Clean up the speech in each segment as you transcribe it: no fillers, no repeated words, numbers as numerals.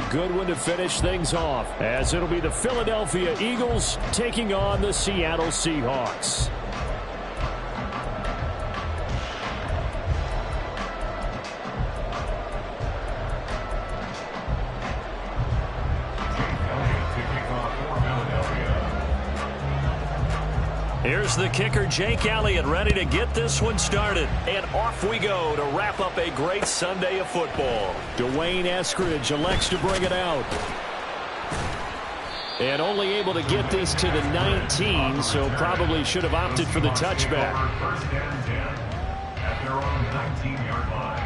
good one to finish things off, as it'll be the Philadelphia Eagles taking on the Seattle Seahawks. Here's the kicker, Jake Elliott, ready to get this one started. And off we go to wrap up a great Sunday of football. Dwayne Eskridge elects to bring it out. And only able to get this to the 19, so probably should have opted for the touchback. First and 10 at their own 19-yard line.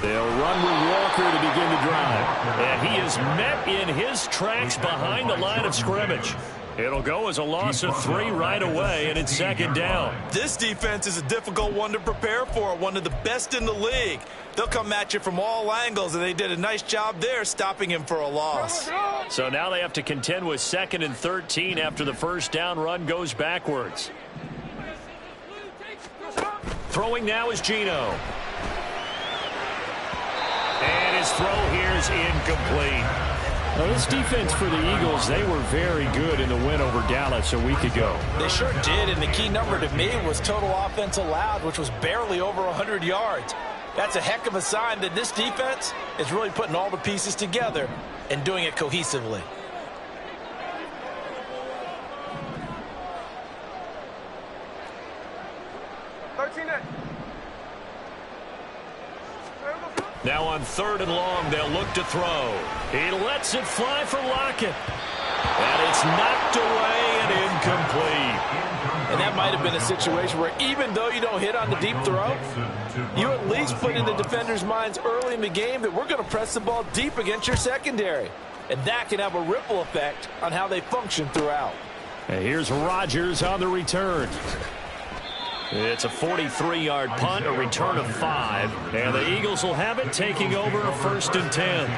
They'll run with Walker to begin the drive. And he is met in his tracks behind the line of scrimmage. It'll go as a loss of 3 right away, and it's second down. This defense is a difficult one to prepare for, one of the best in the league. They'll come at you from all angles, and they did a nice job there stopping him for a loss. So now they have to contend with 2nd and 13 after the first down run goes backwards. Throwing now is Geno. And his throw here is incomplete. Now, this defense for the Eagles, they were very good in the win over Dallas a week ago. They sure did, and the key number to me was total offense allowed, which was barely over 100 yards. That's a heck of a sign that this defense is really putting all the pieces together and doing it cohesively. Now on 3rd and long, they'll look to throw. He lets it fly for Lockett. And it's knocked away and incomplete. And that might have been a situation where even though you don't hit on the deep throw, you at least put in the defenders' minds early in the game that we're going to press the ball deep against your secondary. And that can have a ripple effect on how they function throughout. And here's Rodgers on the return. It's a 43-yard punt, a return of 5. And the Eagles will have it, taking over a 1st and 10.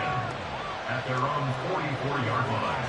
At their own 44-yard line.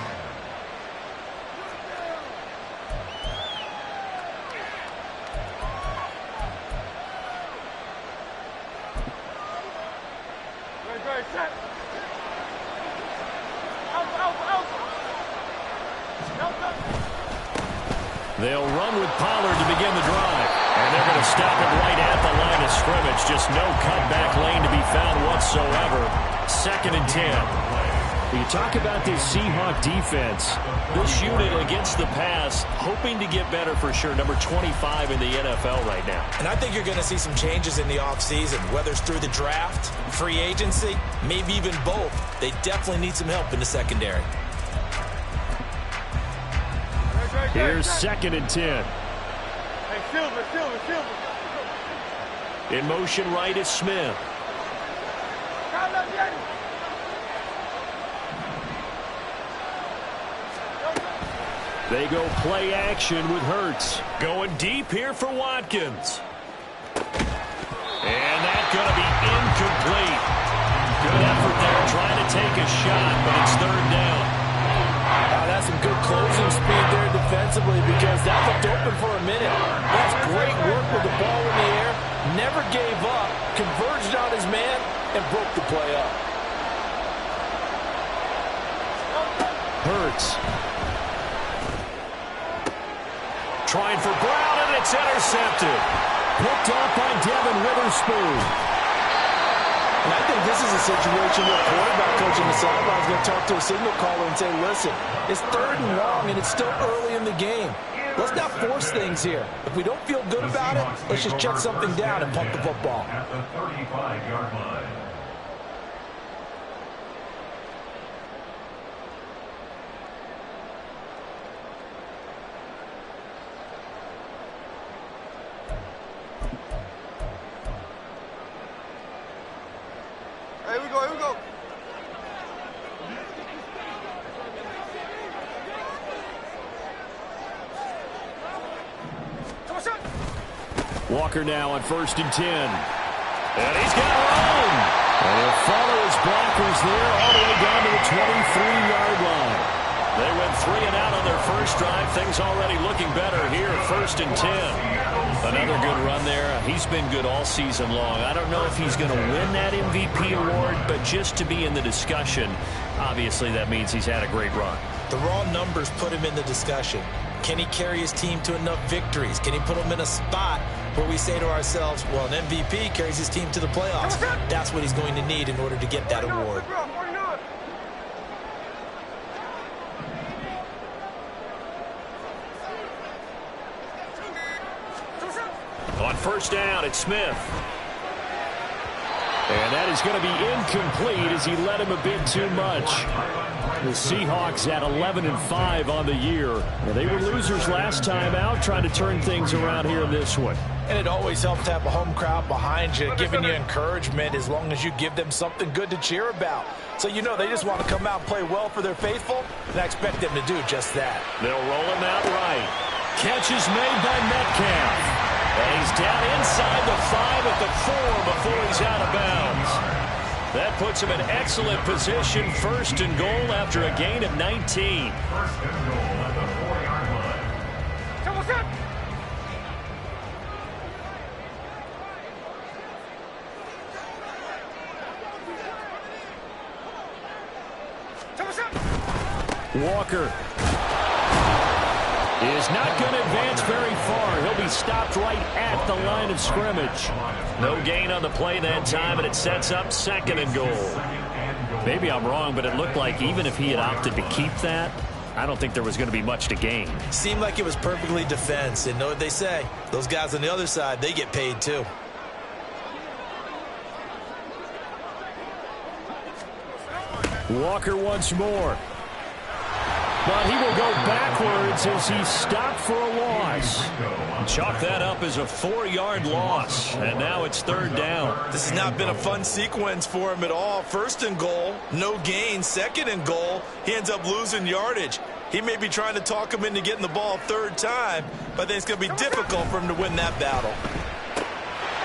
They'll run with Pollard to begin the drive. And they're going to stop it right at the line of scrimmage. Just no cutback lane to be found whatsoever. 2nd and 10. You talk about this Seahawk defense. This unit against the pass, hoping to get better for sure. Number 25 in the NFL right now. And I think you're going to see some changes in the offseason, whether it's through the draft, free agency, maybe even both. They definitely need some help in the secondary. Here's 2nd and 10. In motion right is Smith. They go play action with Hurts. Going deep here for Watkins. And that's going to be incomplete. Good effort there trying to take a shot, but it's 3rd down. That's some good closing speed there defensively because that looked open for a minute. That's great work with the ball in the air. Never gave up, converged on his man, and broke the play up. Hurts. Trying for Brown, and it's intercepted. Picked off by Devin Witherspoon. And I think this is a situation where quarterback coach on the sideline is going to talk to a signal caller and say, listen, it's 3rd and long, and it's still early in the game. Let's not force things here. If we don't feel good about it, let's just check something down and pump the football. At the 35-yard line. Here we go, here we go. Walker now on 1st and 10. And he's got room. And he'll follow his blockers there all the way down to the 23-yard line. They went 3 and out on their first drive. Things already looking better here, 1st and 10. Another good run there. He's been good all season long. I don't know if he's going to win that MVP award, but just to be in the discussion, obviously that means he's had a great run. The raw numbers put him in the discussion. Can he carry his team to enough victories? Can he put them in a spot where we say to ourselves, well, an MVP carries his team to the playoffs. That's what he's going to need in order to get that award. On 1st down, it's Smith. And that is going to be incomplete as he led him a bit too much. The Seahawks at 11-5 on the year. Well, they were losers last time out, trying to turn things around here in this one. And it always helps to have a home crowd behind you, giving you encouragement as long as you give them something good to cheer about. So you know they just want to come out and play well for their faithful, and I expect them to do just that. They'll roll him out right. Catch is made by Metcalf. And he's down inside the 5 at the 4 before he's out of bounds. That puts him in excellent position, 1st and goal after a gain of 19. 1st and goal at the 4-yard line. Walker is not going to advance very far. He'll be stopped right at the line of scrimmage. No gain on the play that time, and it sets up 2nd and goal. Maybe I'm wrong, but it looked like even if he had opted to keep that, I don't think there was going to be much to gain. Seemed like it was perfectly defense, and know what they say. Those guys on the other side, they get paid too. Walker once more. But he will go backwards as he's stopped for a loss. Chalk that up as a 4-yard loss. And now it's 3rd down. This has not been a fun sequence for him at all. 1st and goal, no gain. 2nd and goal, he ends up losing yardage. He may be trying to talk him into getting the ball 3rd time, but I think it's going to be difficult for him to win that battle.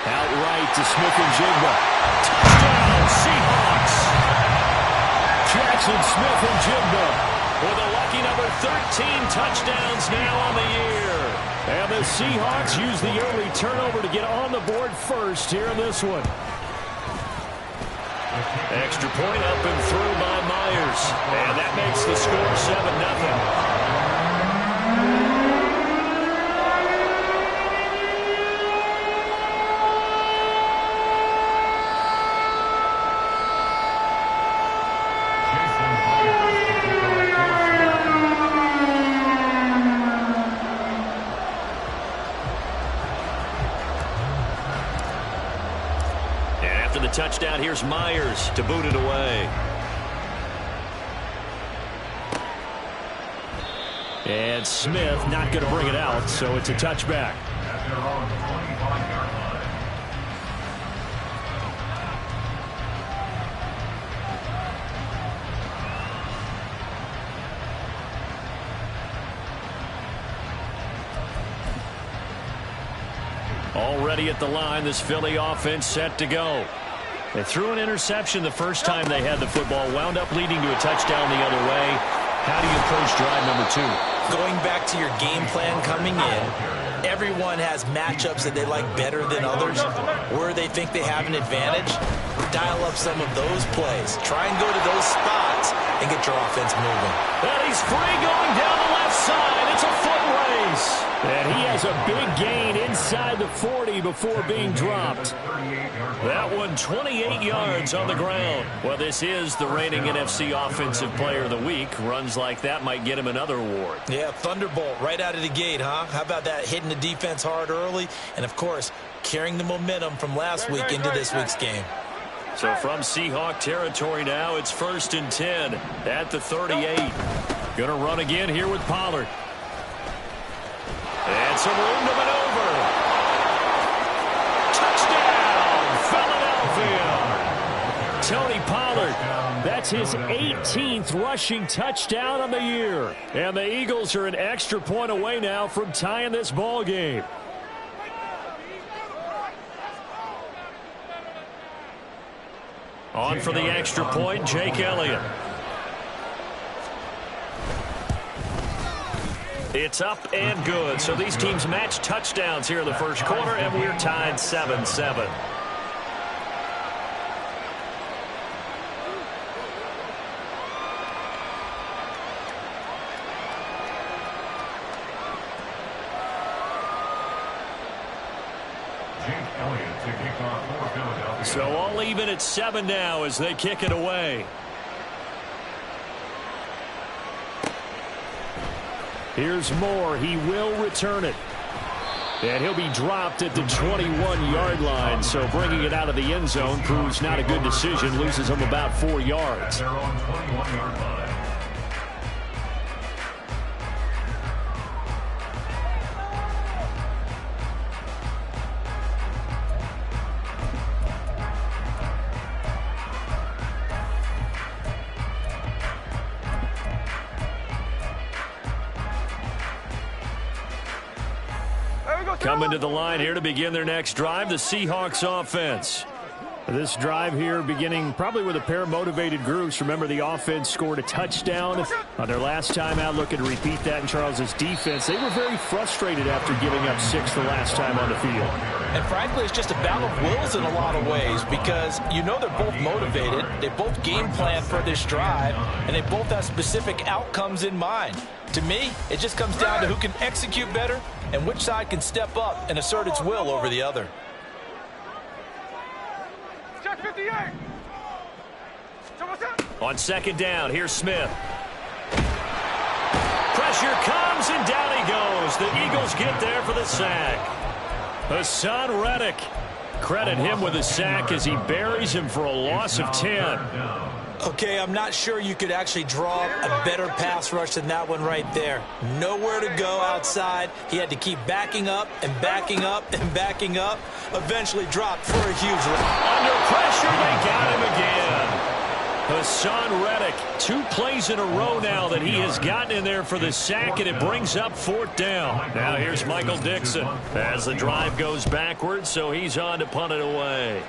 Outright to Smith-Njigba. Touchdown, Seahawks. Jackson Smith-Njigba with a lucky number 13 touchdowns now on the year. And the Seahawks use the early turnover to get on the board first here in this one. Extra point up and through by Myers. And that makes the score 7-0. Touchdown, here's Myers to boot it away. And Smith not going to bring it out, so it's a touchback. At their own 25-yard line. Already at the line, this Philly offense set to go. They threw an interception the first time they had the football, wound up leading to a touchdown the other way. How do you approach drive number 2? Going back to your game plan coming in, everyone has matchups that they like better than others, where they think they have an advantage. Dial up some of those plays. Try and go to those spots and get your offense moving. And he's free going down the left side. It's a foot race. And he has a big gain inside the 40 before being dropped. That one 28 yards on the ground. Well, this is the reigning NFC Offensive Player of the Week. Runs like that might get him another award. Yeah, Thunderbolt right out of the gate, huh? How about that, hitting the defense hard early? And, of course, carrying the momentum from last week into this week's game. So from Seahawk territory now, it's 1st and 10 at the 38. Going to run again here with Pollard. And some room to maneuver. Touchdown, Philadelphia. Tony Pollard, that's his 18th rushing touchdown on the year. And the Eagles are an extra point away now from tying this ball game. On for the extra point, Jake Elliott. It's up and good. So these teams match touchdowns here in the first quarter, and we're tied 7-7. So all even at 7 now as they kick it away. Here's Moore. He will return it. And he'll be dropped at the 21-yard line. So bringing it out of the end zone proves not a good decision. Loses him about 4 yards. They're on 21-yard line. Coming to the line here to begin their next drive, the Seahawks offense. This drive here beginning probably with a pair of motivated groups. Remember, the offense scored a touchdown on their last time out. Looking to repeat that in Charles's defense. They were very frustrated after giving up 6 the last time on the field. And frankly, it's just a battle of wills in a lot of ways because you know they're both motivated. They both game plan for this drive, and they both have specific outcomes in mind. To me, it just comes down to who can execute better and which side can step up and assert its will over the other. Check 58. On second down, here's Smith. Pressure comes, and down he goes. The Eagles get there for the sack. Hassan Reddick. Credit him with a sack as he buries him for a loss of 10. Okay, I'm not sure you could actually draw a better pass rush than that one right there. Nowhere to go outside. He had to keep backing up and backing up and backing up. Eventually dropped for a huge run. Under pressure, they got him again. Hassan Reddick, 2 plays in a row now that he has gotten in there for the sack, and it brings up 4th down. Now here's Michael Dixon as the drive goes backwards, so he's on to punt it away.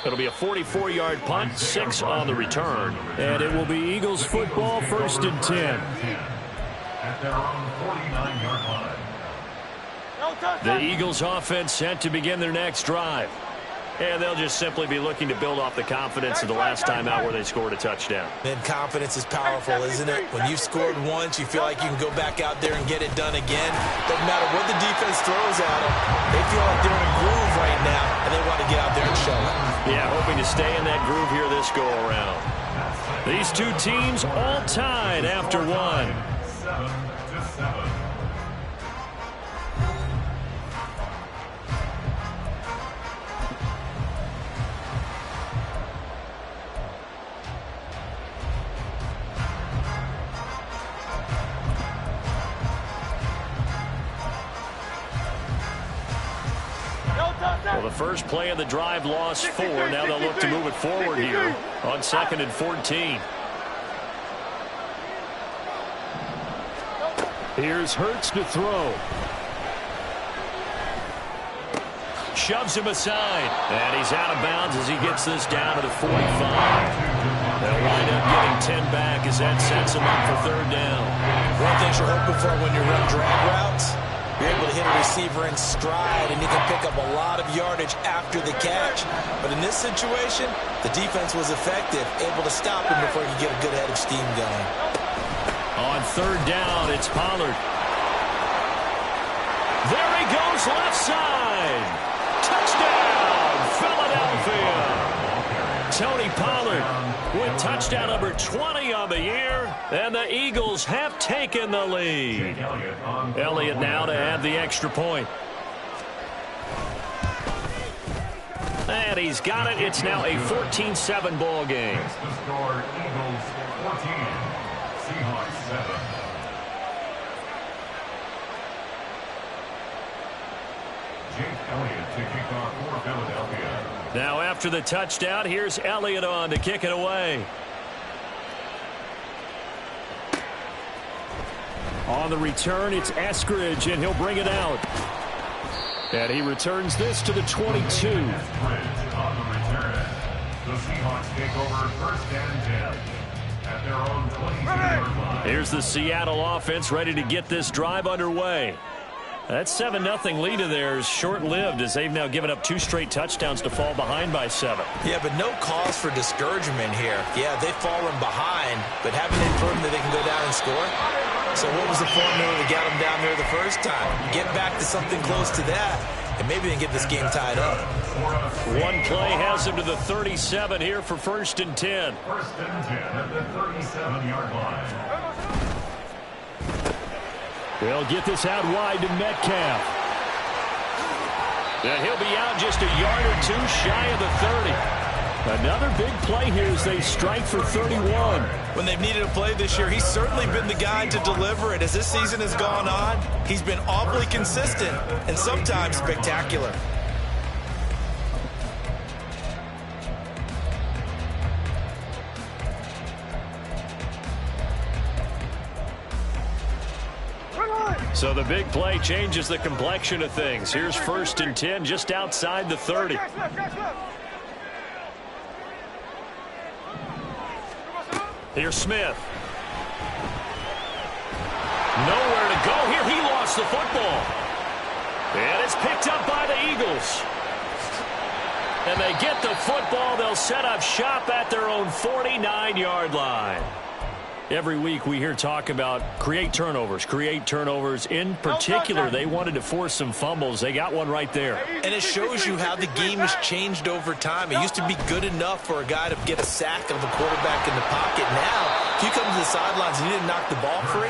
It'll be a 44-yard punt, 6 on the return. And it will be Eagles football, 1st and 10. At their own 49-yard line. The Eagles offense set to begin their next drive. And they'll just simply be looking to build off the confidence of the last time out where they scored a touchdown. Man, confidence is powerful, isn't it? When you've scored once, you feel like you can go back out there and get it done again. Doesn't matter what the defense throws at them. They feel like they're in a groove right now, and they want to get out there and show it. Yeah, hoping to stay in that groove here this go-around. These two teams all tied after 1. 7-7. Well, the first play of the drive lost 4. Now they'll look to move it forward here on 2nd and 14. Here's Hurts to throw. Shoves him aside. And he's out of bounds as he gets this down to the 45. They'll wind up getting 10 back as that sets him up for 3rd down. One thing you're hoping for when you run drag routes, you're able to hit a receiver in stride, and you can pick up a lot of yardage after the catch. But in this situation, the defense was effective, able to stop him before he could get a good head of steam going. On 3rd down, it's Pollard. There he goes, left side. Touchdown, Philadelphia. Tony Pollard with touchdown number 20 on the year, and the Eagles have taken the lead. Elliott now to add the extra point. And he's got it. It's now a 14-7 ball game. The score, Eagles 14, Seahawks 7. Jake Elliott to kick off for Philadelphia. Now after the touchdown, here's Elliott on to kick it away. On the return, it's Eskridge, and he'll bring it out. And he returns this to the 22. On the return, the Seahawks take over 1st and 10 at their own 22-yard line. Here's the Seattle offense ready to get this drive underway. That 7-0 lead of theirs short-lived as they've now given up 2 straight touchdowns to fall behind by 7. Yeah, but no cause for discouragement here. Yeah, they've fallen behind, but haven't they proven that they can go down and score? So what was the formula to get them down there the first time? Get back to something close to that, and maybe they can get this game tied up. One play has them to the 37 here for 1st and 10. 1st and 10 at the 37-yard line. They'll get this out wide to Metcalf. And he'll be out just a yard or 2 shy of the 30. Another big play here as they strike for 31. When they've needed a play this year, he's certainly been the guy to deliver it. As this season has gone on, he's been awfully consistent and sometimes spectacular. So the big play changes the complexion of things. Here's 1st and 10 just outside the 30. Here's Smith. Nowhere to go here. He lost the football. And it's picked up by the Eagles. And they get the football. They'll set up shop at their own 49-yard line. Every week we hear talk about create turnovers. In particular, they wanted to force some fumbles. They got one right there. And it shows you how the game has changed over time. It used to be good enough for a guy to get a sack of a quarterback in the pocket. Now, if you come to the sidelines and you didn't knock the ball free,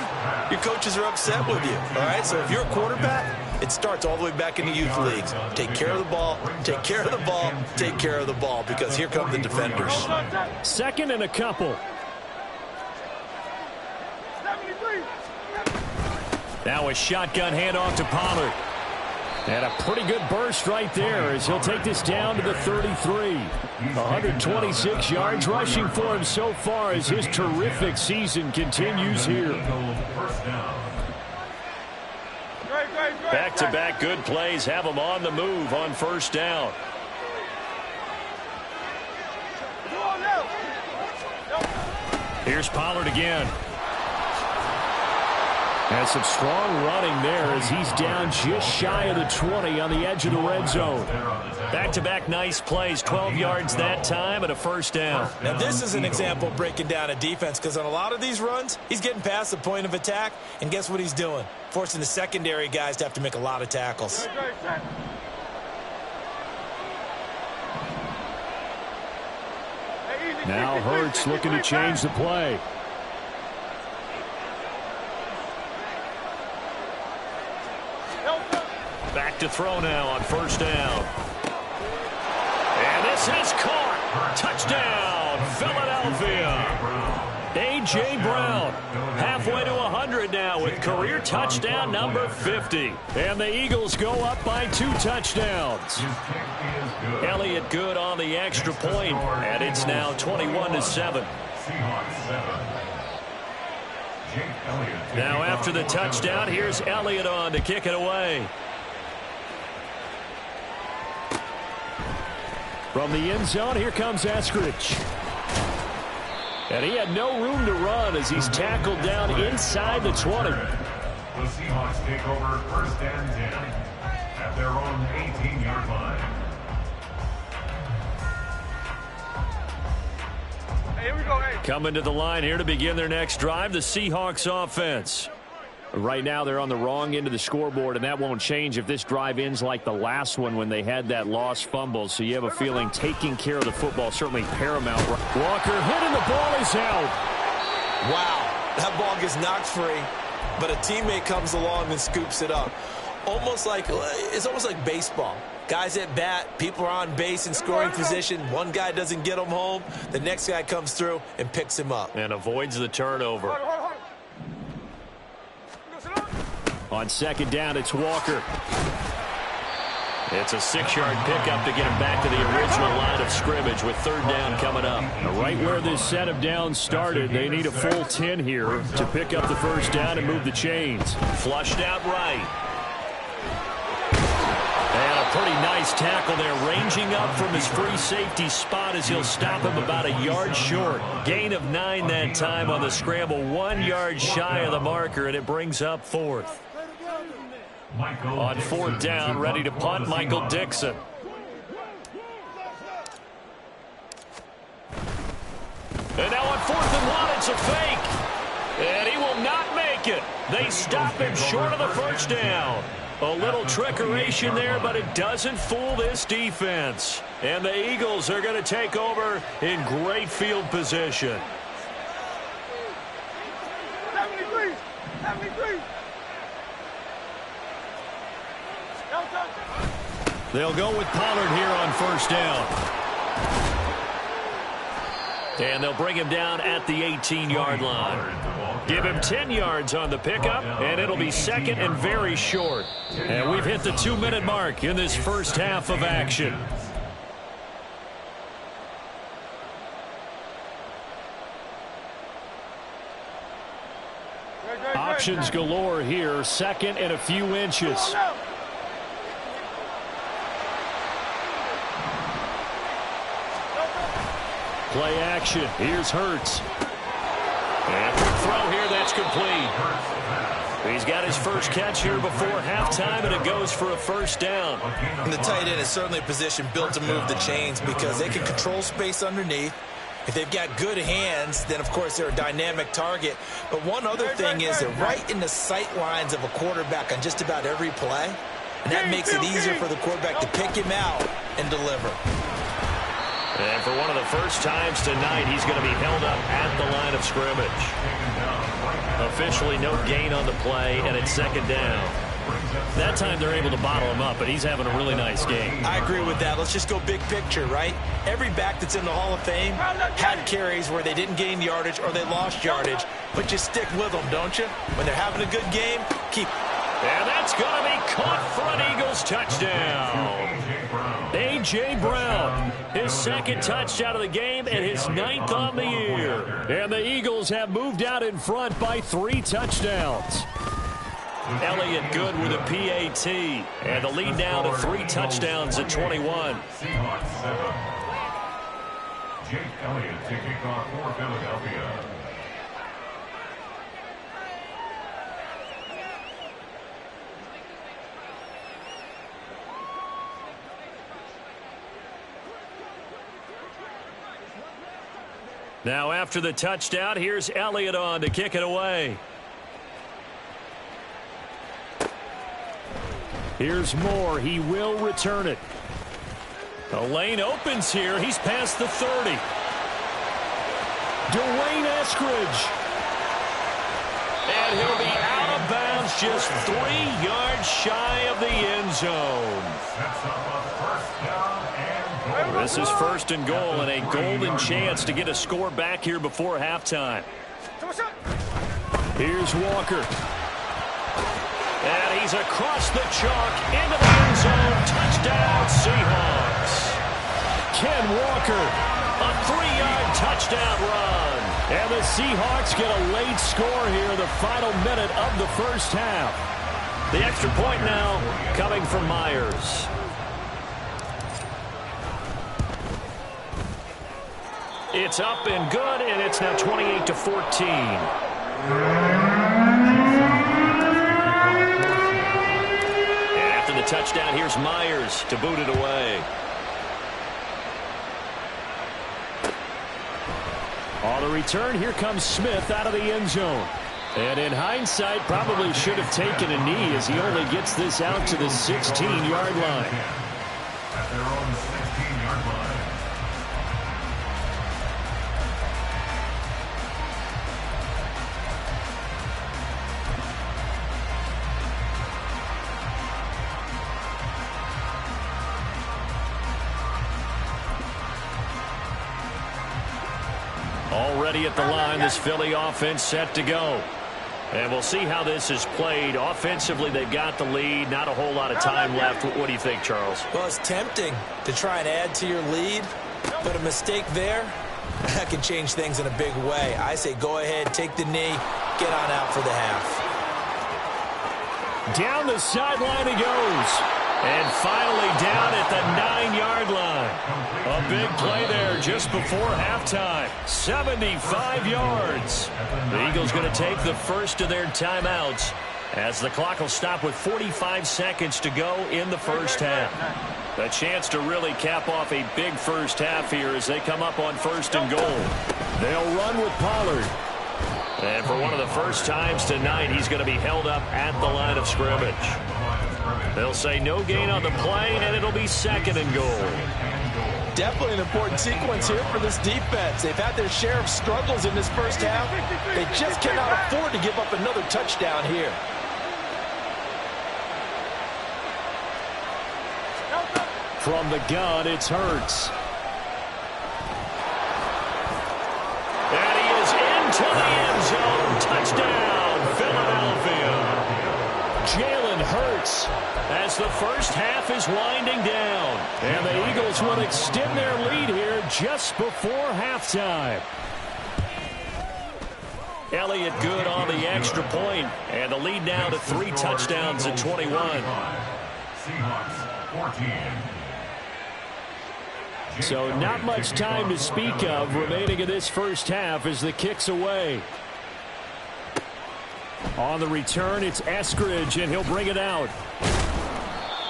your coaches are upset with you. All right, so if you're a quarterback, it starts all the way back in the youth leagues. Take care of the ball, take care of the ball, take care of the ball, because here come the defenders. 2nd and a couple. Now a shotgun handoff to Pollard. And a pretty good burst right there as he'll take this down to the 33. 126 yards rushing for him so far as his terrific season continues here. Back-to-back good plays have him on the move on 1st down. Here's Pollard again. And some strong running there as he's down just shy of the 20 on the edge of the red zone. Back-to-back nice plays, 12 yards that time and a 1st down. Now this is an example of breaking down a defense, because on a lot of these runs, he's getting past the point of attack, and guess what he's doing? Forcing the secondary guys to have to make a lot of tackles. Now Hurts looking to change the play. Back to throw now on 1st down. And this is caught. Touchdown, Philadelphia. A.J. Brown halfway to 100 now with career touchdown number 50. And the Eagles go up by 2 touchdowns. Elliott good on the extra point, and it's now 21-7. Now after the touchdown, here's Elliott on to kick it away. From the end zone, here comes Eskridge. And he had no room to run as he's tackled down inside the 20. The Seahawks take over 1st and 10 at their own 18-yard line. Hey, here we go, hey. Coming to the line here to begin their next drive, the Seahawks offense. Right now they're on the wrong end of the scoreboard, and that won't change if this drive ends like the last one when they had that lost fumble. So you have a feeling taking care of the football certainly paramount. Walker hit and the ball is out. Wow, that ball gets knocked free, but a teammate comes along and scoops it up. It's almost like baseball. Guys at bat, people are on base in scoring position. One guy doesn't get him home. The next guy comes through and picks him up. And avoids the turnover. On 2nd down, it's Walker. It's a 6-yard pickup to get him back to the original line of scrimmage with 3rd down coming up. Right where this set of downs started, they need a full 10 here to pick up the 1st down and move the chains. Flushed out right. pretty nice tackle there, ranging up from his free safety spot as he'll stop him about a yard short. Gain of 9 that time on the scramble, 1 yard shy of the marker, and it brings up 4th. On 4th down, ready to punt, Michael Dixon. And now on 4th and 1, it's a fake. And he will not make it. They stop him short of the first down. A little trickeration there, but it doesn't fool this defense. And the Eagles are going to take over in great field position. 73. 73. They'll go with Pollard here on 1st down. And they'll bring him down at the 18-yard line. Give him 10 yards on the pickup, and it'll be 2nd and very short. And we've hit the 2-minute mark in this first half of action. Options galore here, 2nd and a few inches. Play action. Here's Hurts. And quick throw here. That's complete. He's got his first catch here before halftime, and it goes for a 1st down. And the tight end is certainly a position built to move the chains because they can control space underneath. If they've got good hands, then, of course, they're a dynamic target. But one other thing is they're right in the sight lines of a quarterback on just about every play. And that makes it easier for the quarterback to pick him out and deliver. And for one of the first times tonight, he's going to be held up at the line of scrimmage. Officially no gain on the play, and it's 2nd down. That time they're able to bottle him up, but he's having a really nice game. I agree with that. Let's just go big picture, right? Every back that's in the Hall of Fame had carries where they didn't gain yardage or they lost yardage, but you stick with them, don't you? When they're having a good game, keep. And that's going to be caught for an Eagles touchdown. A.J. Brown, his 2nd touchdown of the game and his 9th on the year. And the Eagles have moved out in front by 3 touchdowns. Elliott good with a PAT. And the lead now to 3 touchdowns at 21. Jake Elliott to kick off for Philadelphia. Now after the touchdown, here's Elliott on to kick it away. Here's Moore. He will return it. The lane opens here. He's past the 30. Dwayne Eskridge. And he'll be out of bounds just 3 yards shy of the end zone. This is 1st and goal and a golden chance to get a score back here before halftime. Here's Walker. And he's across the chalk into the end zone. Touchdown, Seahawks. Ken Walker, a 3-yard touchdown run. And the Seahawks get a late score here, the final minute of the first half. The extra point now coming from Myers. It's up and good, and it's now 28-14. And after the touchdown, here's Myers to boot it away. On the return, here comes Smith out of the end zone. And in hindsight, probably should have taken a knee as he only gets this out to the 16-yard line. At their own 16-yard line. Already at the line, this Philly offense set to go. And we'll see how this is played. Offensively, they've got the lead. Not a whole lot of time left. What do you think, Charles? Well, it's tempting to try and add to your lead, but a mistake there, that can change things in a big way. I say go ahead, take the knee, get on out for the half. Down the sideline he goes. And finally down at the 9-yard line. A big play there just before halftime. 75 yards. The Eagles going to take the first of their timeouts as the clock will stop with 45 seconds to go in the first half. A chance to really cap off a big first half here as they come up on 1st and goal. They'll run with Pollard. And for one of the first times tonight, he's going to be held up at the line of scrimmage. They'll say no gain on the play, and it'll be 2nd and goal. Definitely an important sequence here for this defense. They've had their share of struggles in this first half. They just cannot afford to give up another touchdown here. From the gun, it's Hurts. And he is into the end zone. Touchdown, Philadelphia. Jalen Hurts as the first half is winding down. And the Eagles will extend their lead here just before halftime. Elliott good on the extra point. And the lead now to 3 touchdowns at 21. Seahawks 14. So not much time to speak of remaining in this first half as the kick's away. On the return, it's Eskridge, and he'll bring it out.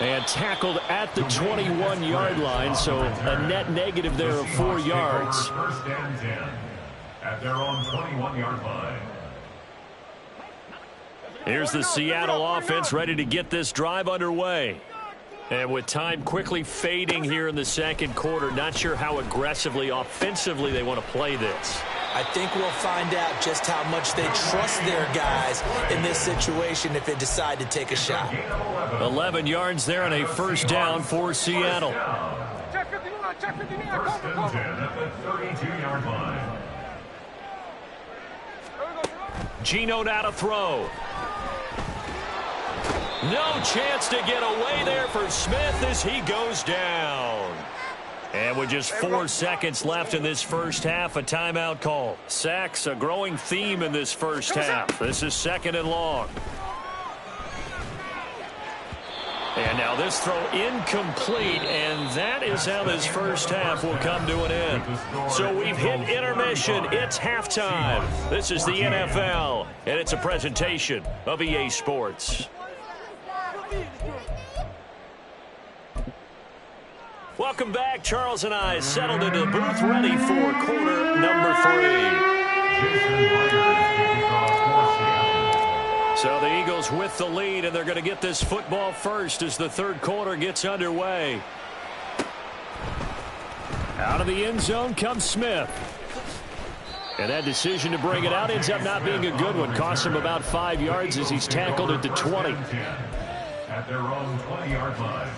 And tackled at the 21-yard line, so a net negative there of 4 yards. 1st and 10 at their own 21-yard line. Here's the Seattle offense ready to get this drive underway. And with time quickly fading here in the second quarter, not sure how aggressively, offensively they want to play this. I think we'll find out just how much they trust their guys in this situation if they decide to take a shot. 11 yards there on a first down for Seattle. Check 59, check 59, 1st and cover. 10 at the 32-yard line. Geno now to throw. No chance to get away there for Smith as he goes down. And with just 4 seconds left in this first half, a timeout call. Sacks, a growing theme in this first half. This is 2nd and long. And now this throw incomplete, and that is how this first half will come to an end. So we've hit intermission. It's halftime. This is the NFL, and it's a presentation of EA Sports. Welcome back. Charles and I settled into the booth ready for quarter number 3. So the Eagles with the lead, and they're going to get this football first as the third quarter gets underway. Out of the end zone comes Smith. And that decision to bring it out ends up not being a good one. Costs him about 5 yards as he's tackled at the 20. At their own 20-yard line.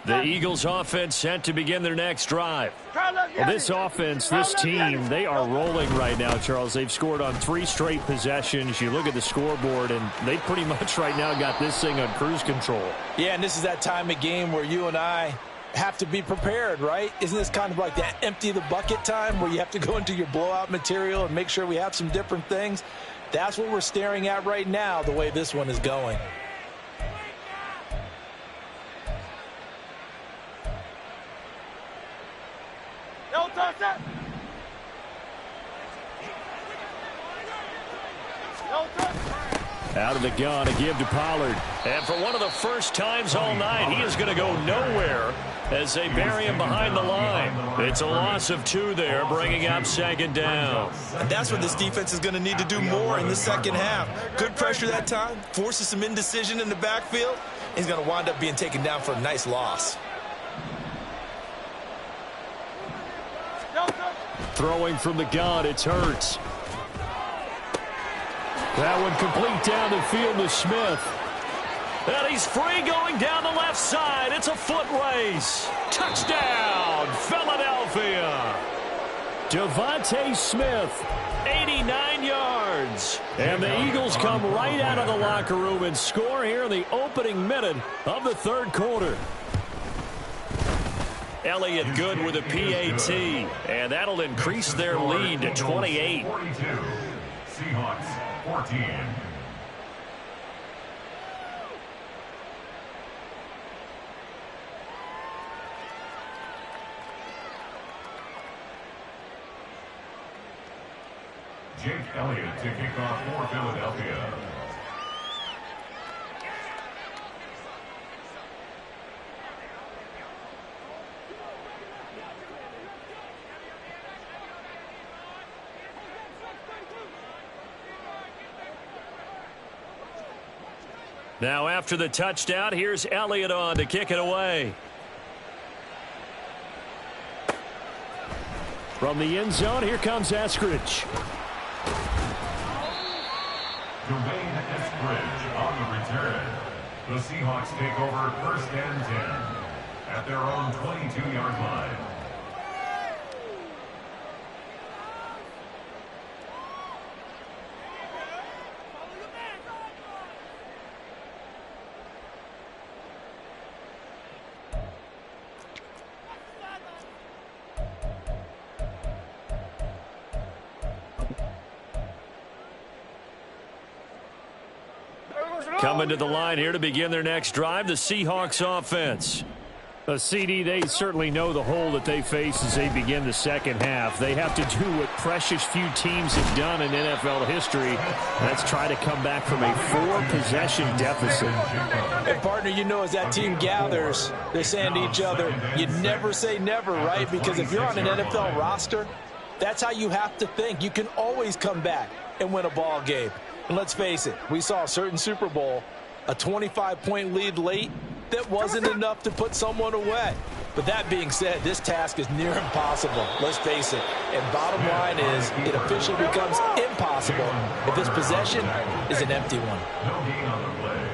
The Eagles offense set to begin their next drive. Well, this offense, this team, they are rolling right now, Charles. They've scored on 3 straight possessions. You look at the scoreboard, and they pretty much right now got this thing on cruise control. Yeah, and this is that time of game where you and I have to be prepared, right? Isn't this kind of like that empty the bucket time where you have to go into your blowout material and make sure we have some different things? That's what we're staring at right now, the way this one is going. Out of the gun, a give to Pollard. And for one of the first times all night, he is going to go nowhere as they bury him behind the line. It's a loss of 2 there, bringing up 2nd down. And that's what this defense is going to need to do more in the second half. Good pressure that time, forces some indecision in the backfield. He's going to wind up being taken down for a nice loss. Throwing from the gun, it's Hurts. That one complete down the field to Smith. And he's free going down the left side. It's a foot race. Touchdown, Philadelphia. Devontae Smith, 89 yards. And the Eagles come right out of the locker room and score here in the opening minute of the third quarter. Elliott good with a PAT, and that'll increase their lead to 28. 42. Seahawks 14. Jake Elliott to kick off for Philadelphia. Now after the touchdown, here's Elliott on to kick it away. From the end zone, here comes Eskridge. Jermaine Eskridge on the return. The Seahawks take over 1st and 10 at their own 22-yard line. Coming to the line here to begin their next drive, the Seahawks offense. CD, they certainly know the hole that they face as they begin the second half. They have to do what precious few teams have done in NFL history. That's try to come back from a 4-possession deficit. And partner, you know, as that team gathers, they're saying to each other, you never say never, right? Because if you're on an NFL roster, that's how you have to think. You can always come back and win a ball game. And let's face it, we saw a certain Super Bowl, a 25-point lead late, that wasn't enough to put someone away. But that being said, this task is near impossible. Let's face it. And bottom line is, it officially becomes impossible if this possession is an empty one. No gain on the play.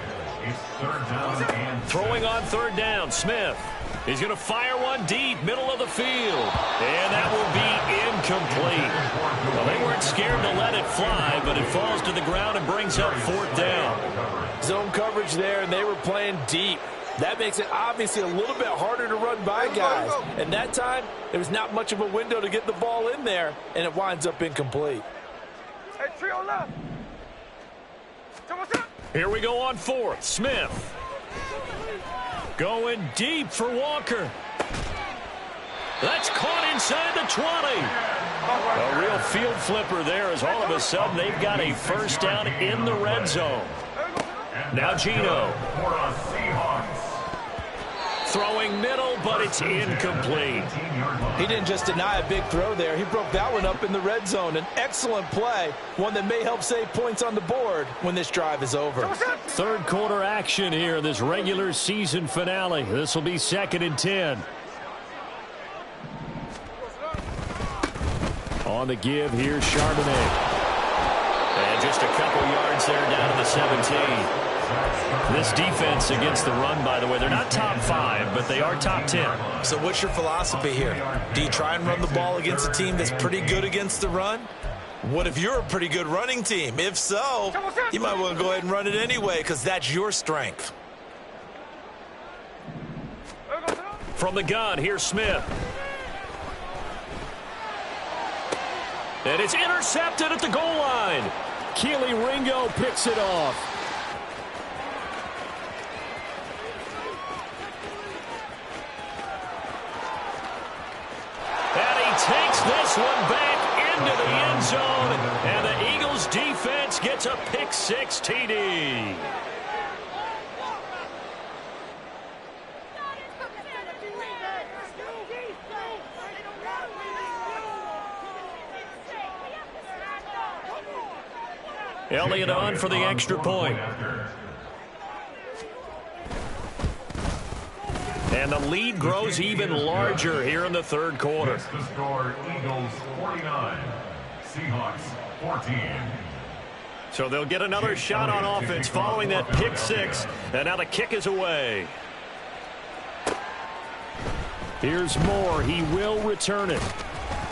It's 3rd down and 6. Throwing on 3rd down, Smith. He's going to fire one deep, middle of the field. And that will be incomplete. Well, they weren't scared to let it fly, but it falls to the ground and brings up 4th down. Zone coverage there, and they were playing deep. That makes it obviously a little bit harder to run by guys. And that time, there was not much of a window to get the ball in there, and it winds up incomplete. Hey, trio left. Here we go on 4th. Smith. Going deep for Walker. That's caught inside the 20. A real field flipper there as all of a sudden they've got a 1st down in the red zone. Now Geno. For the Seahawks. Throwing middle, but it's incomplete. He didn't just deny a big throw there. He broke that one up in the red zone. An excellent play, one that may help save points on the board when this drive is over. 3rd quarter action here in this regular season finale. This will be 2nd and 10. On the give, here's Charbonnet. And just a couple yards there down to the 17. This defense against the run, by the way, they're not top 5, but they are top 10. So what's your philosophy here? Do you try and run the ball against a team that's pretty good against the run? What if you're a pretty good running team? If so, you might want to go ahead and run it anyway because that's your strength. From the gun, here's Smith. And it's intercepted at the goal line. Keely Ringo picks it off. And he takes this one back into the end zone. And the Eagles defense gets a pick-6 TD. Elliott on for the extra point. And the lead grows even larger here in the 3rd quarter. It's the score, Eagles 49, Seahawks 14. So they'll get another shot on offense following that pick-6. And now the kick is away. Here's Moore. He will return it.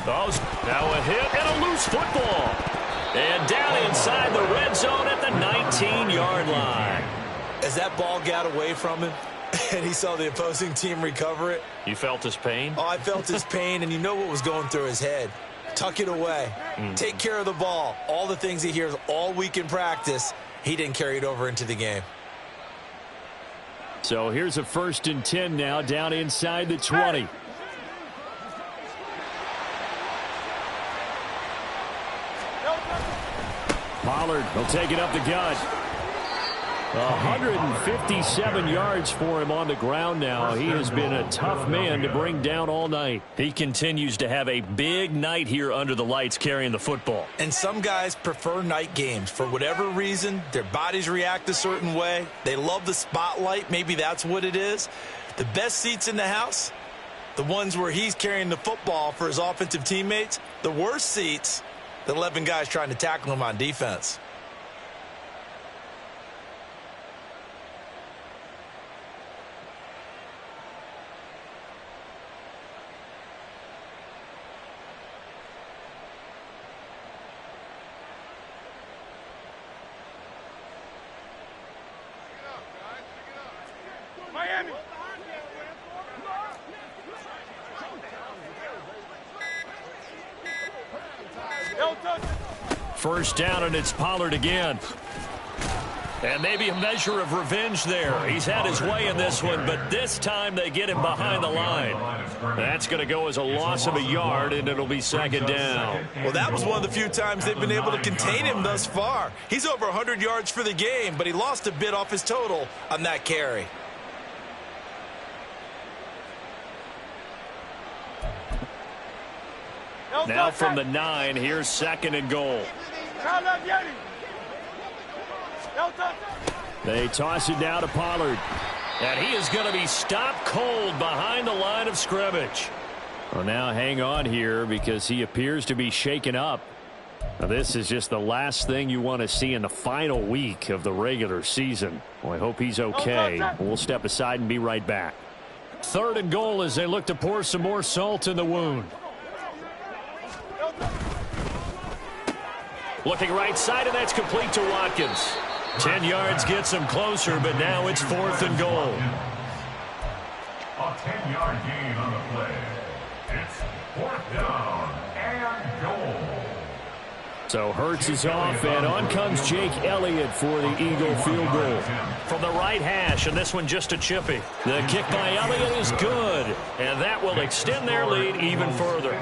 Oh, now a hit and a loose football. And down inside the red zone at the 19-yard line. As that ball got away from him and he saw the opposing team recover it. You felt his pain? Oh, I felt his pain, and you know what was going through his head. Tuck it away. Take care of the ball. All the things he hears all week in practice, he didn't carry it over into the game. So here's a 1st and 10 now down inside the 20. Pollard will take it up the gut. 157 yards for him on the ground now. He has been a tough man to bring down all night. He continues to have a big night here under the lights carrying the football. And some guys prefer night games. For whatever reason, their bodies react a certain way. They love the spotlight. Maybe that's what it is. The best seats in the house, the ones where he's carrying the football for his offensive teammates. The worst seats, the 11 guys trying to tackle him on defense. Miami. First down, and it's Pollard again. And maybe a measure of revenge there. He's had his way in this one, but this time they get him behind the line. That's going to go as a loss of a yard, and it'll be second down. Well, that was one of the few times they've been able to contain him thus far. He's over 100 yards for the game, but he lost a bit off his total on that carry. Now from the 9, here's second and goal. They toss it down to Pollard. And he is going to be stopped cold behind the line of scrimmage. Well, now hang on here because he appears to be shaken up. Now, this is just the last thing you want to see in the final week of the regular season. Well, I hope he's okay. We'll step aside and be right back. Third and goal as they look to pour some more salt in the wound. Looking right side, and that's complete to Watkins. 10 yards gets him closer, but now it's fourth and goal. A 10-yard gain on the play. It's fourth down and goal. So Hurts is off, and on comes Jake Elliott for the Eagle field goal. From the right hash, and this one just a chippy. The kick by Elliott is good, and that will extend their lead even further.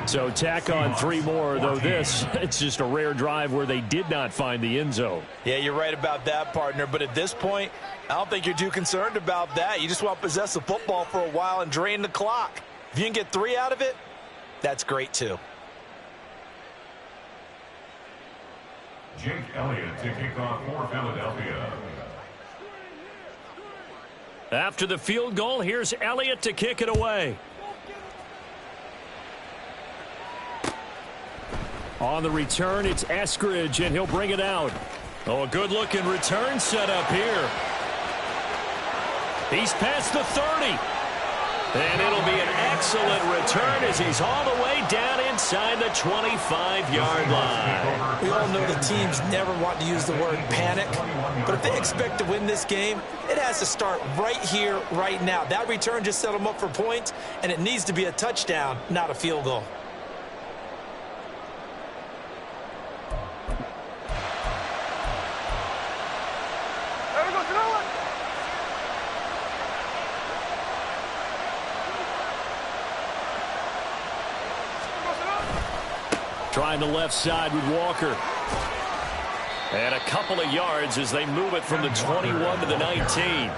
So tack on 3 more, though it's just a rare drive where they did not find the end zone. Yeah, you're right about that, partner, but at this point, I don't think you're too concerned about that. You just want to possess the football for a while and drain the clock. If you can get 3 out of it, that's great too. Jake Elliott to kick off for Philadelphia. After the field goal, here's Elliott to kick it away. On the return, it's Eskridge, and he'll bring it out. Oh, a good-looking return set up here. He's past the 30. And it'll be an excellent return as he's all the way down inside the 25-yard line. We all know the teams never want to use the word panic, but if they expect to win this game, it has to start right here, right now. That return just set them up for points, and it needs to be a touchdown, not a field goal. Trying the left side with Walker. And a couple of yards as they move it from the 21 to the 19.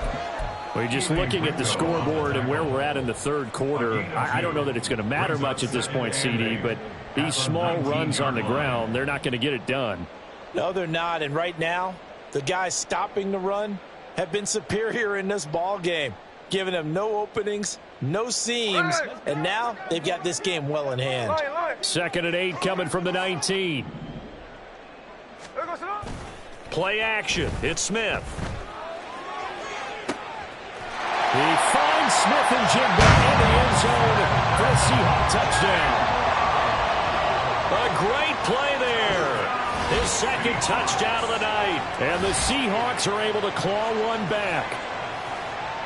We're just looking at the scoreboard and where we're at in the third quarter. I don't know that it's going to matter much at this point, CD, but these small runs on the ground, they're not going to get it done. No, they're not. And right now, the guys stopping the run have been superior in this ball game, giving them no openings, no seams, and now they've got this game well in hand. Second and 8 coming from the 19. Play action. It's Smith. He finds Smith and Jigba in the end zone for a Seahawks touchdown. A great play there. His second touchdown of the night. And the Seahawks are able to claw one back.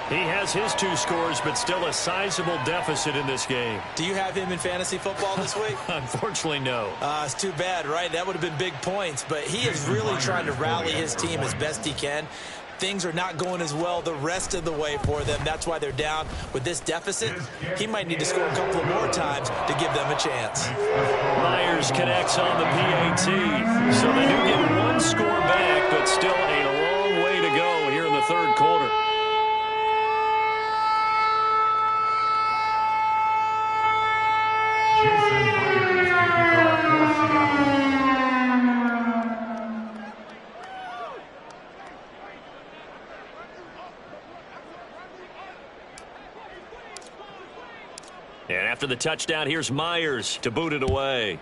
He has his 2 scores, but still a sizable deficit in this game. Do you have him in fantasy football this week? Unfortunately, no. It's too bad, right? That would have been big points, but he is really trying to rally his team as best he can. Things are not going as well the rest of the way for them. That's why they're down with this deficit. He might need to score a couple of more times to give them a chance. Myers connects on the PAT. So they do get one score back, but still a long way to go here in the third quarter. Jason Myers taking off for Seattle. And after the touchdown, here's Myers to boot it away.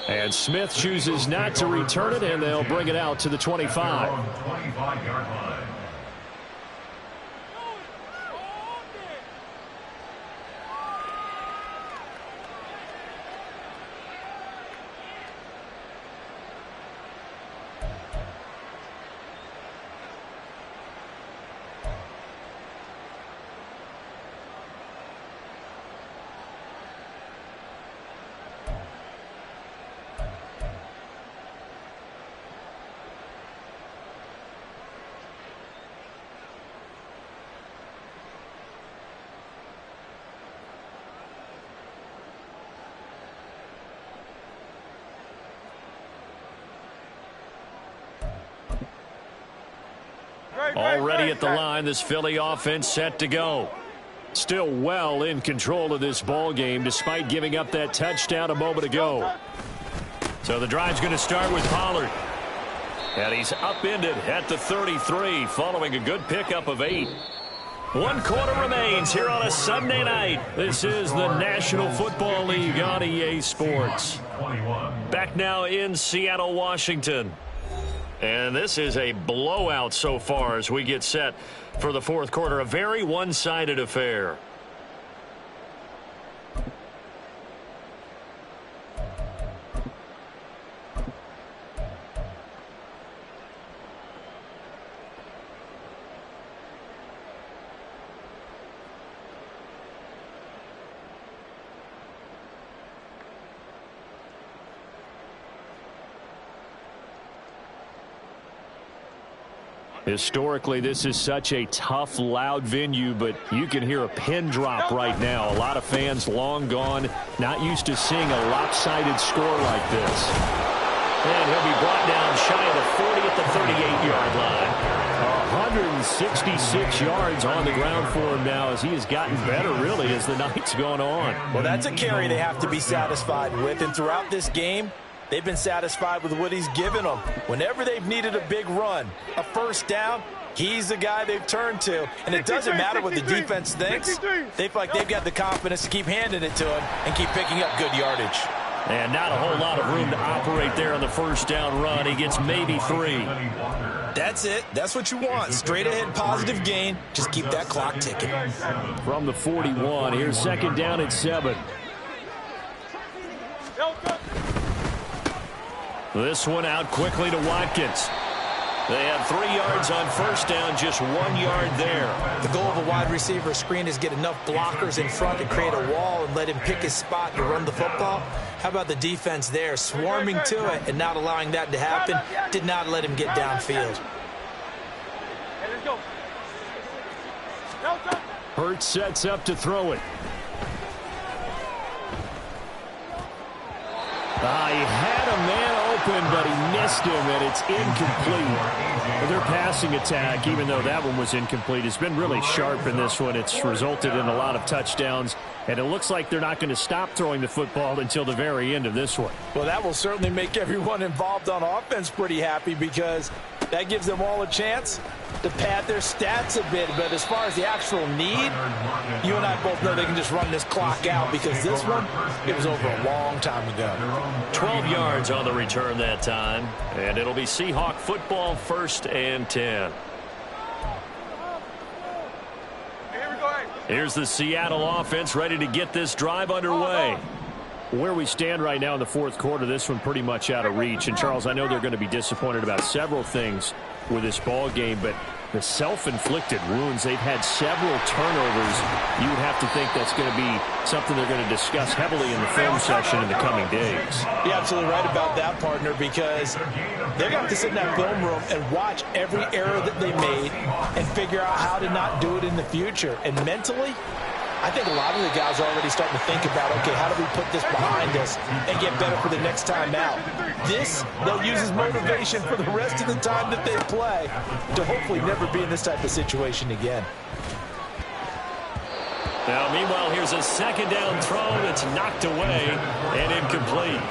And Smith chooses not to return it, and they'll bring it out to the 25. 25-yard line. Already at the line, this Philly offense set to go. Still well in control of this ball game despite giving up that touchdown a moment ago. So the drive's going to start with Pollard. And he's upended at the 33 following a good pickup of 8. 1 quarter remains here on a Sunday night. This is the National Football League on EA Sports. Back now in Seattle, Washington. And this is a blowout so far as we get set for the fourth quarter. A very one-sided affair. Historically, this is such a tough, loud venue, but you can hear a pin drop right now. A lot of fans long gone, not used to seeing a lopsided score like this. And he'll be brought down shy of the 40 at the 38-yard line. 166 yards on the ground for him now as he has gotten better, really, as the night's gone on. Well, that's a carry they have to be satisfied with, and throughout this game, they've been satisfied with what he's given them. Whenever they've needed a big run, a first down, he's the guy they've turned to. And it doesn't matter what the defense thinks. They feel like they've got the confidence to keep handing it to him and keep picking up good yardage. And not a whole lot of room to operate there on the first down run. He gets maybe 3. That's it. That's what you want. Straight ahead positive gain. Just keep that clock ticking. From the 41, here's second down at 7. This one out quickly to Watkins. They have 3 yards on first down, just 1 yard there. The goal of a wide receiver screen is get enough blockers in front to create a wall and let him pick his spot to run the football. How about the defense there, swarming to it and not allowing that to happen? Did not let him get downfield. Hurts sets up to throw it. He had a man open, but he missed him, and it's incomplete. Their passing attack, even though that one was incomplete, has been really sharp in this one. It's resulted in a lot of touchdowns, and it looks like they're not going to stop throwing the football until the very end of this one. Well, that will certainly make everyone involved on offense pretty happy because that gives them all a chance to pad their stats a bit. But as far as the actual need, you and I both know they can just run this clock out because this one, it was over a long time ago. 12 yards on the return that time, and it'll be Seahawk football, 1st and 10. Here's the Seattle offense ready to get this drive underway. Where we stand right now in the fourth quarter, this one pretty much out of reach. And, Charles, I know they're going to be disappointed about several things with this ball game, but the self-inflicted wounds, they've had several turnovers. You would have to think that's going to be something they're going to discuss heavily in the film session in the coming days. You're absolutely right about that, partner, because they're going to have to sit in that film room and watch every error that they made and figure out how to not do it in the future. And mentally, I think a lot of the guys are already starting to think about, okay, how do we put this behind us and get better for the next time out? This, they'll use as motivation for the rest of the time that they play to hopefully never be in this type of situation again. Now, meanwhile, here's a second down throw that's knocked away and incomplete.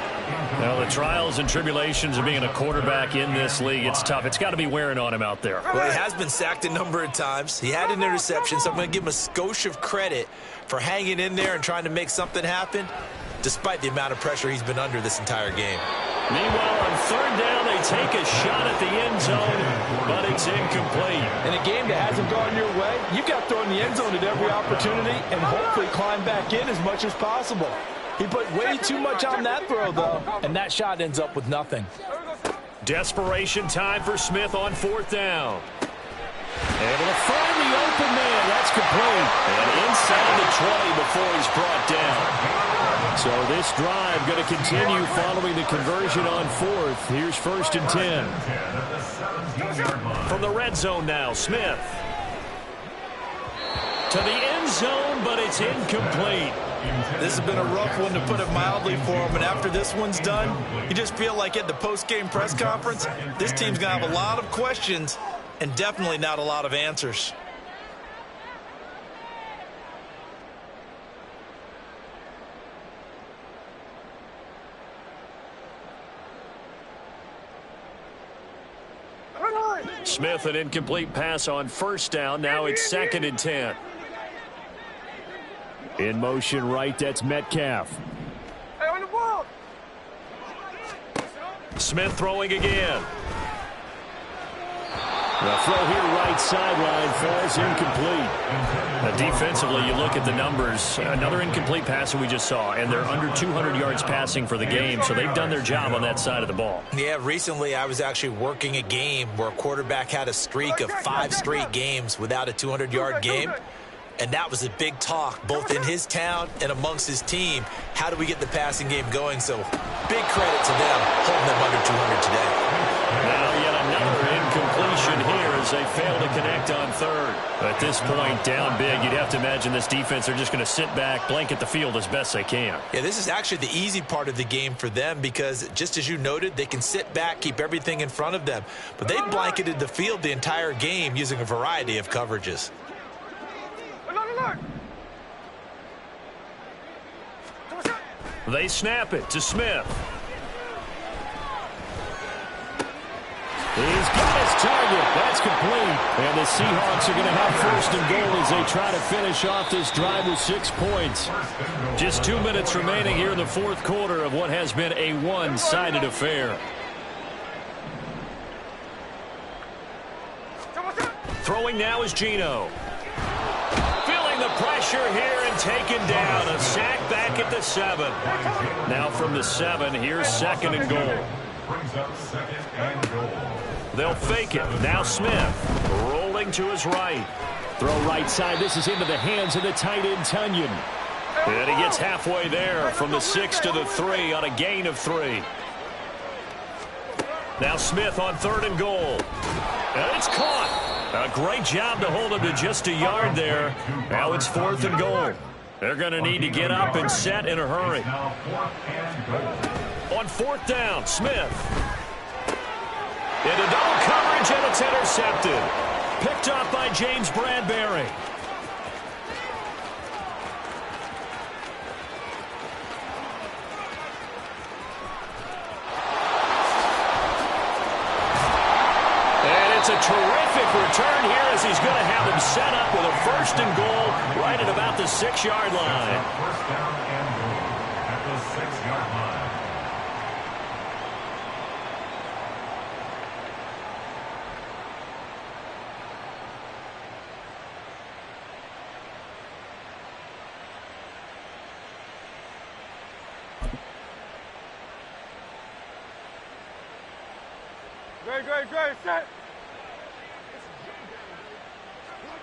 Now, the trials and tribulations of being a quarterback in this league, it's tough. It's got to be wearing on him out there. Well, he has been sacked a number of times. He had an interception, so I'm going to give him a skosh of credit for hanging in there and trying to make something happen, despite the amount of pressure he's been under this entire game. Meanwhile, on third down, they take a shot at the end zone, but it's incomplete. In a game that hasn't gone your way, you've got to throw in the end zone at every opportunity and hopefully climb back in as much as possible. He put way too much on that throw, though, and that shot ends up with nothing. Desperation time for Smith on fourth down. Able to find the open man. That's complete. And inside the 20 before he's brought down. So this drive going to continue following the conversion on fourth. Here's 1st and 10. From the red zone now, Smith. To the end zone, but it's incomplete. This has been a rough one, to put it mildly, for him. And after this one's done, you just feel like at the post-game press conference, this team's going to have a lot of questions and definitely not a lot of answers. Smith, an incomplete pass on first down. Now it's 2nd and 10. In motion right, that's Metcalf. Hey, on the ball. Smith throwing again. The throw here right sideline falls incomplete. Defensively, you look at the numbers. Another incomplete pass that we just saw, and they're under 200 yards passing for the game, so they've done their job on that side of the ball. Yeah, recently I was actually working a game where a quarterback had a streak of 5 straight games without a 200-yard game. And that was a big talk, both in his town and amongst his team. How do we get the passing game going? So big credit to them holding them under 200 today. Now yet another incompletion here as they fail to connect on third. At this point, down big, you'd have to imagine this defense are just going to sit back, blanket the field as best they can. Yeah, this is actually the easy part of the game for them because, just as you noted, they can sit back, keep everything in front of them. But they've blanketed the field the entire game using a variety of coverages. They snap it to Smith. He's got his target. That's complete. And the Seahawks are going to have 1st and goal as they try to finish off this drive with 6 points. Just 2 minutes remaining here in the fourth quarter of what has been a one-sided affair. Throwing now is Geno. Feeling the pressure here and taken down. A sack back at the 7. Now from the 7, here's 2nd and goal. Brings up 2nd and goal. They'll fake it. Now Smith rolling to his right. Throw right side. This is into the hands of the tight end, Tunyon. And he gets halfway there from the 6 to the 3 on a gain of 3. Now Smith on 3rd and goal. And it's caught. A great job to hold him to just a yard there. Now it's 4th and goal. They're going to need to get up and set in a hurry. On 4th down, Smith. Into double coverage, and it's intercepted. Picked up by James Bradbury. And it's a terrific return here as he's going to have him set up with a 1st and goal right at about the 6-yard line. 1st down and goal at the 6-yard line. Great, set.